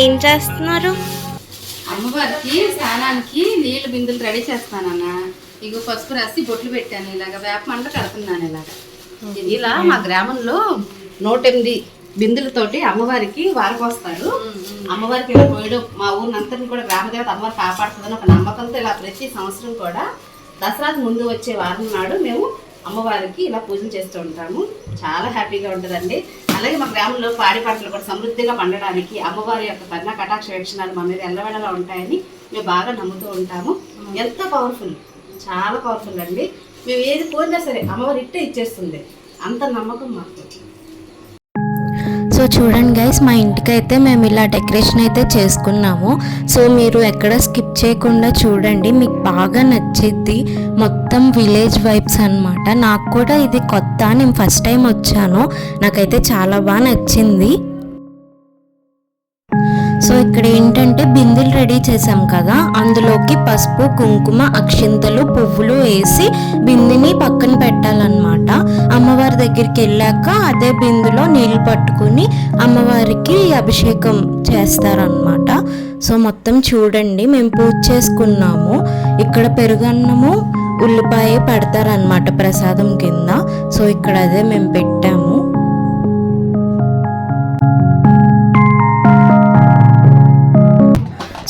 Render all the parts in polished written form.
ఏం చేస్తున్నారు? అమ్మవారికి స్నానానికి నీళ్లు బిందులు రెడీ చేస్తానన్న. ఇగో పసుపు రాసి బొట్లు పెట్టాను, ఇలాగ వేప మంట కడుతున్నాను. ఇలా మా గ్రామంలో 108 బిందులతోటి అమ్మవారికి వారపోస్తారు. అమ్మవారికి ఇలా పోయడం మా ఊరినంతని కూడా గ్రామదేవత అమ్మవారు కాపాడుతుందని ఒక నమ్మకంతో ఇలా ప్రతి సంవత్సరం కూడా దసరాకు ముందు వచ్చే వారం నాడు మేము అమ్మవారికి ఇలా పూజలు చేస్తూ ఉంటాము. చాలా హ్యాపీగా ఉంటుందండి. అలాగే మా గ్రామంలో పాడి పంటలు కూడా సమృద్ధిగా పండడానికి అమ్మవారి యొక్క కరుణ కటాక్ష వీక్షణాలు మా మీద ఎల్లవేళలా ఉంటాయని మేము బాగా నమ్ముతూ ఉంటాము. ఎంత పవర్ఫుల్, చాలా పవర్ఫుల్ అండి. మేము ఏది కోరినా సరే అమ్మవారి ఇట్టే ఇచ్చేస్తుంది, అంత నమ్మకం మాకు. సో చూడండి గైస్, మా ఇంటికి అయితే మేము ఇలా డెకరేషన్ అయితే చేసుకున్నాము. సో మీరు ఎక్కడ స్కిప్ చేయకుండా చూడండి, మీకు బాగా నచ్చిద్ది. మొత్తం విలేజ్ వైబ్స్ అన్నమాట. నాకు కూడా ఇది కొత్త, నేను ఫస్ట్ టైం వచ్చాను, నాకైతే చాలా బాగా నచ్చింది. సో ఇక్కడ ఏంటంటే బిందెలు రెడీ చేసాం కదా, అందులోకి పసుపు, కుంకుమ, అక్షింతలు, పువ్వులు వేసి బిందెని పక్కన పెట్టాలన్నమాట. అమ్మవారి దగ్గరికి వెళ్ళాక అదే బిందులో నీళ్ళు పట్టుకుని అమ్మవారికి అభిషేకం చేస్తారనమాట. సో మొత్తం చూడండి, మేము పూజ చేసుకున్నాము. ఇక్కడ పెరుగన్నము, ఉల్లిపాయ పెడతారనమాట ప్రసాదం కింద. సో ఇక్కడ అదే మేము పెట్టాము.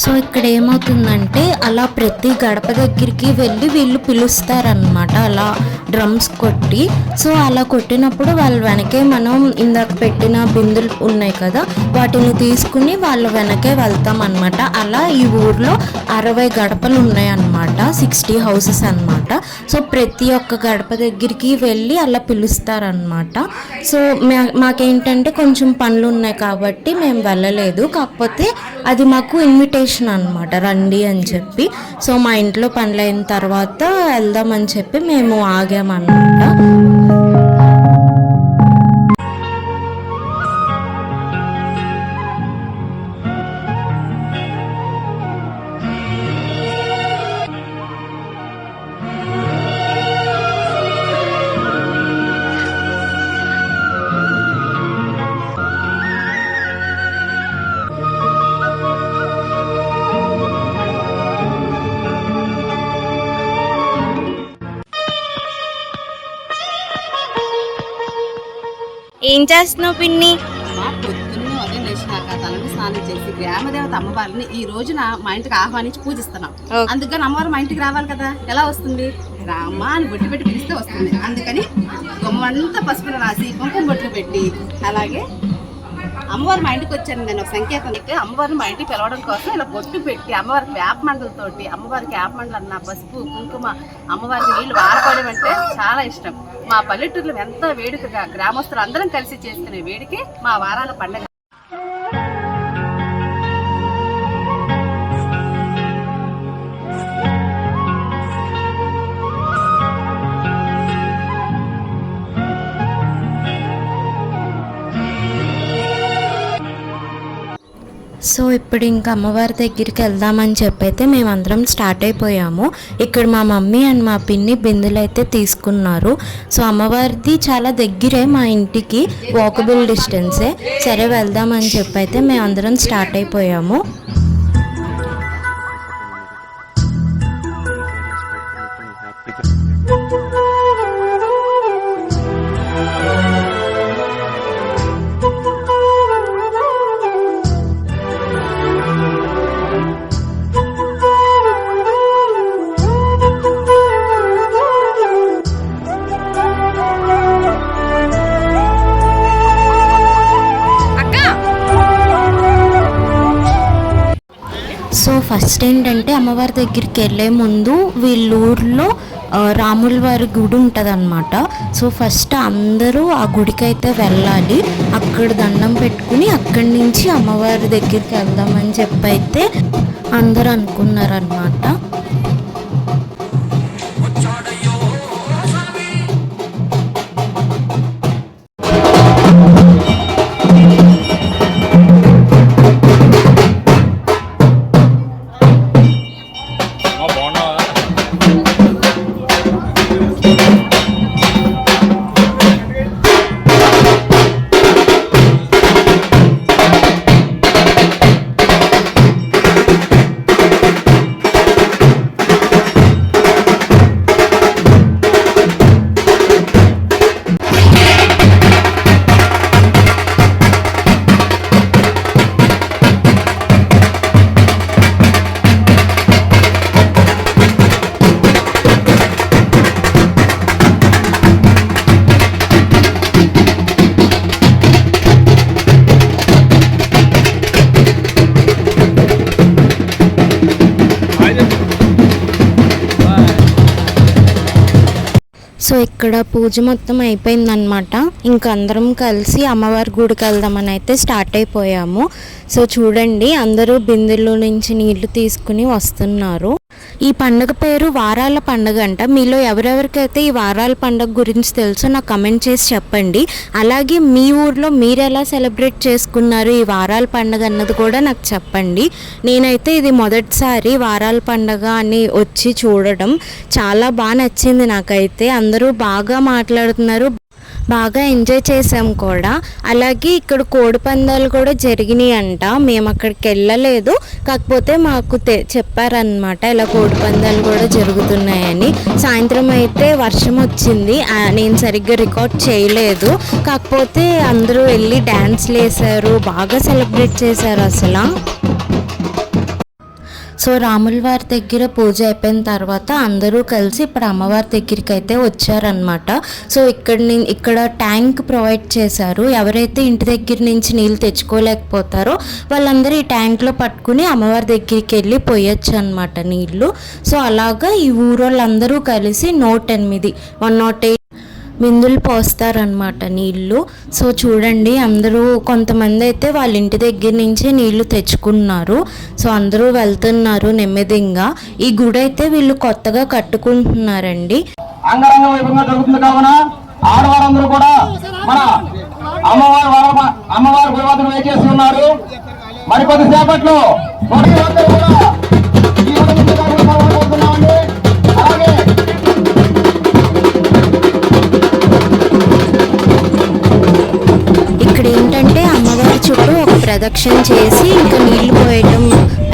సో ఇక్కడ ఏమవుతుందంటే అలా ప్రతి గడప దగ్గరికి వెళ్ళి వీళ్ళు పిలుస్తారనమాట, అలా డ్రమ్స్ కొట్టి. సో అలా కొట్టినప్పుడు వాళ్ళ వెనకే మనం ఇందాక పెట్టిన బిందులు ఉన్నాయి కదా, వాటిని తీసుకుని వాళ్ళ వెనకే వెళ్తాం అనమాట. అలా ఈ ఊర్లో 60 గడపలు ఉన్నాయన్నమాట, 60 హౌసెస్ అనమాట. సో ప్రతి ఒక్క గడప దగ్గరికి వెళ్ళి అలా పిలుస్తారనమాట. సో మాకేంటంటే కొంచెం పనులు ఉన్నాయి కాబట్టి మేము వెళ్ళలేదు, కాకపోతే అది మాకు ఇన్విటేషన్ అనమాట, రండి అని చెప్పి. సో మా ఇంట్లో పనులు అయిన తర్వాత వెళ్దామని చెప్పి మేము ఆగామన్నమాట. ఏం చేస్తున్నావు పిన్ని? పొద్దున్నే ఉదయం లేచినాక తలని స్నానం చేసి గ్రామదేవత అమ్మవారిని ఈ రోజున మా ఇంటికి ఆహ్వానించి పూజిస్తున్నాం. అందుకని అమ్మవారు మా ఇంటికి రావాలి కదా, ఎలా వస్తుంది? రామ అని బొట్టు పెట్టి పిలిస్తే వస్తుంది. అందుకని గుమ్మంతా పసుపులు రాసి కుంకుమ బొట్లు పెట్టి, అలాగే అమ్మవారు మా ఇంటికి వచ్చాను నేను ఒక సంకేతం అయితే అమ్మవారిని మా ఇంటికి పిలవడం కోసం ఇలా బొట్టు పెట్టి అమ్మవారికి వేప మండలతోటి, అమ్మవారికి వేప మండలు అన్న పసుపు కుంకుమ, అమ్మవారికి నీళ్లు వాడుకోవడం అంటే చాలా ఇష్టం. మా పల్లెటూరులో ఎంతో వేడుకగా గ్రామస్తులు అందరం కలిసి చేసుకునే వేడికే మా వారాల పండుగ. సో ఇప్పుడు ఇంకా అమ్మవారి దగ్గరికి వెళ్దామని చెప్పైతే మేమందరం స్టార్ట్ అయిపోయాము. ఇక్కడ మా మమ్మీ అండ్ మా పిన్ని బిందెలు అయితే తీసుకున్నారు. సో అమ్మవారిది చాలా దగ్గరే మా ఇంటికి, వాకబుల్ డిస్టెన్సే. సరే వెళ్దామని చెప్పైతే మేమందరం స్టార్ట్ అయిపోయాము. సో ఫస్ట్ ఏంటంటే అమ్మవారి దగ్గరికి వెళ్ళే ముందు వీళ్ళూరులో రాముల వారి గుడి ఉంటుంది అన్నమాట. సో ఫస్ట్ అందరూ ఆ గుడికి అయితే వెళ్ళాలి, అక్కడ దండం పెట్టుకుని అక్కడి నుంచి అమ్మవారి దగ్గరికి వెళ్దామని చెప్పి అయితే అందరూ అనుకున్నారన్నమాట. సో ఇక్కడ పూజ మొత్తం అయిపోయిందనమాట. ఇంక అందరం కలిసి అమ్మవారి గుడికి వెళ్దామని అయితే స్టార్ట్ అయిపోయాము. సో చూడండి, అందరూ బిందెల్లో నుంచి నీళ్లు తీసుకుని వస్తున్నారు. ఈ పండుగ పేరు వారాల పండుగ అంట. మీలో ఎవరెవరికైతే ఈ వారాల పండుగ గురించి తెలుసో నాకు కమెంట్ చేసి చెప్పండి. అలాగే మీ ఊర్లో మీరు ఎలా సెలబ్రేట్ చేసుకున్నారు ఈ వారాల పండుగ అన్నది కూడా నాకు చెప్పండి. నేనైతే ఇది మొదటిసారి వారాల పండుగ అని వచ్చి చూడడం చాలా బాగా నచ్చింది నాకైతే. అందరూ బాగా మాట్లాడుతున్నారు, బాగా ఎంజాయ్ చేసాం కూడా. అలాగే ఇక్కడ కోడి పందాలు కూడా జరిగినాయి అంట. మేము అక్కడికి వెళ్ళలేదు, కాకపోతే మాకు చెప్పారనమాట ఇలా కోడి పందాలు కూడా జరుగుతున్నాయని. సాయంత్రం అయితే వర్షం వచ్చింది, నేను సరిగ్గా రికార్డ్ చేయలేదు. కాకపోతే అందరూ వెళ్ళి డ్యాన్స్లు వేశారు, బాగా సెలబ్రేట్ చేశారు అసలు. సో రాముల వారి దగ్గర పూజ అయిపోయిన తర్వాత అందరూ కలిసి ఇప్పుడు అమ్మవారి దగ్గరికి అయితే వచ్చారనమాట. సో ఇక్కడ ట్యాంక్ ప్రొవైడ్ చేశారు. ఎవరైతే ఇంటి దగ్గర నుంచి నీళ్ళు తెచ్చుకోలేకపోతారో వాళ్ళందరూ ఈ ట్యాంక్లో పట్టుకుని అమ్మవారి దగ్గరికి వెళ్ళి పోయొచ్చు అనమాట నీళ్ళు. సో అలాగా ఈ ఊరోళ్ళందరూ కలిసి 108 బిందులు పోస్తారనమాట నీళ్ళు. సో చూడండి, అందరూ కొంతమంది అయితే వాళ్ళ ఇంటి దగ్గర నుంచి నీళ్లు తెచ్చుకున్నారు. సో అందరూ వెళ్తున్నారు నెమ్మదిగా. ఈ గుడి అయితే వీళ్ళు కొత్తగా కట్టుకుంటున్నారండి. అంగరంగ వైభవంగా జరుగుతుంది కావున ఆడవారందరూ కూడా మన అమ్మవారి గుడివాదం వేచేసి ఉన్నారు. మరికొద్ది సేపట్లో అలాగే ఇక్కడ ఏంటంటే అమ్మవారి చుట్టూ ఒక ప్రదక్షిణ చేసి ఇంకా నీళ్లు పోయడం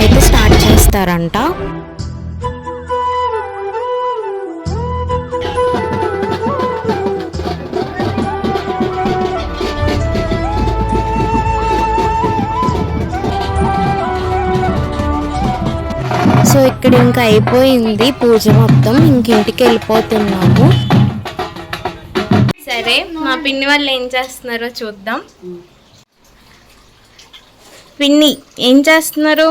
అయితే స్టార్ట్ చేస్తారంట. సో ఇక్కడ ఇంకా అయిపోయింది పూజ మొత్తం, ఇంటికి వెళ్ళిపోతున్నాము. సరే, మా పిన్ని వాళ్ళు ఏం చేస్తున్నారో చూద్దాం. పిన్ని ఏం చేస్తున్నారు?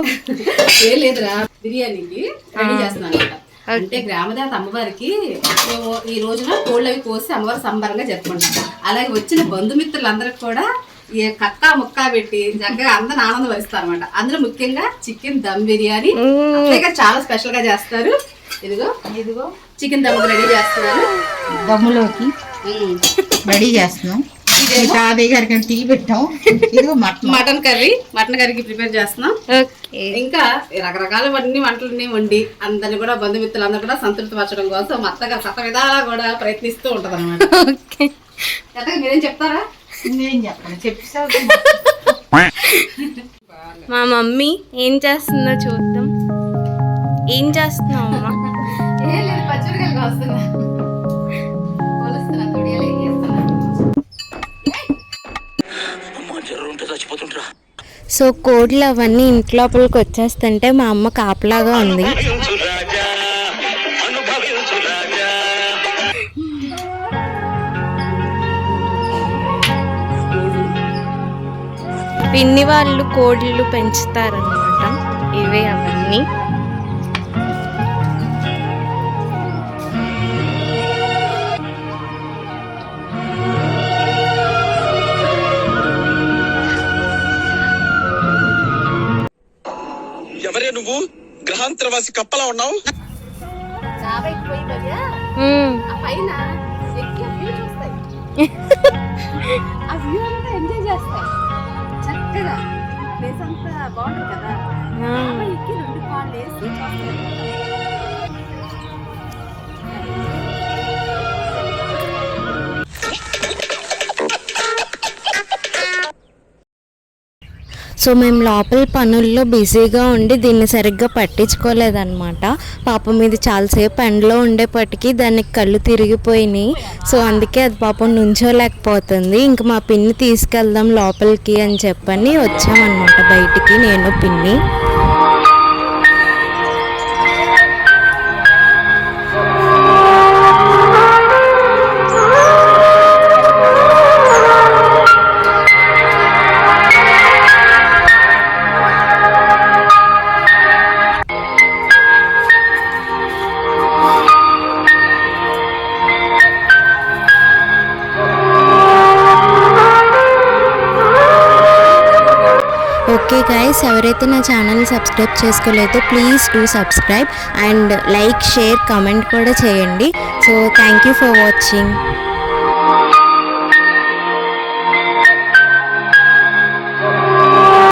ఏం లేదురా, బిర్యానీకి రెడీ చేస్తున్నాను అనమాట. అంటే గ్రామదేవత అమ్మవారికి మేము ఈ రోజున కోళ్ళు అవి కోసి అమ్మవారి సంబరంగా జరుపుకుంటాం. అలాగే వచ్చిన బంధుమిత్రులందరికి కూడా ఈ కక్క ముక్క పెట్టి చక్కగా అందరిని ఆనందం వస్తారు అనమాట. అందులో ముఖ్యంగా చికెన్ దమ్ బిర్యానీ చాలా స్పెషల్ గా చేస్తారు. ఇదిగో చికెన్ దమ్ రెడీ చేస్తున్నారు. దమ్ములోకి రెడీ చేస్తున్నాం. తాతయ్య గారికి టీ పెట్టాం. ఇదిగో మటన్ కర్రీకి ప్రిపేర్ చేస్తున్నాం. ఇంకా రకరకాలవన్నీ వంటలన్నీ వండి అందరిని కూడా బంధుమిత్రులందరూ కూడా సంతృప్తి పరచడం కోసం మత్తగా సత విధాలా కూడా ప్రయత్నిస్తూ ఉంటది అనమాట. మీరేం చెప్తారా? నేను చెప్పను, చెప్పి మా మమ్మీ ఏం చేస్తుందో చూద్దాం. ఏం చేస్తున్నావు అమ్మా? ఏం లేదు, పచ్చిమిరకాయలు వస్తున్నా. సో కోడ్లు అవన్నీ ఇంటి లోపలికి వచ్చేస్తుంటే మా అమ్మ కాపలాగా ఉంది. పిన్ని వాళ్ళు కోడిలు పెంచుతారనమాట. ఇవే అవన్నీ. ఎవరే నువ్వు? గ్రహాంతరవాసి కప్పలా ఉన్నావు. ఎంజాయ్ చేస్తాయి చక్కగా. ప్లేస్ అంతా బాగుంటుంది కదా. ఎక్కి 2 కాళ్ళు వేసి సో మేము లోపల పనుల్లో బిజీగా ఉండి దీన్ని సరిగ్గా పట్టించుకోలేదన్నమాట. పాపం ఇది చాలాసేపు ఎండలో ఉండేపటికి దానికి కళ్ళు తిరిగిపోయినాయి. సో అందుకే అది పాపం నుంచోలేకపోతుంది. ఇంక మా పిన్ని తీసుకెళ్దాం లోపలికి అని చెప్పని వచ్చామన్నమాట బయటికి, నేను పిన్ని. ఓకే గైస్, ఎవరైతే నా ఛానల్ని సబ్స్క్రైబ్ చేసుకోలేదో please do subscribe and like, share, comment కూడా చేయండి. So thank you for watching.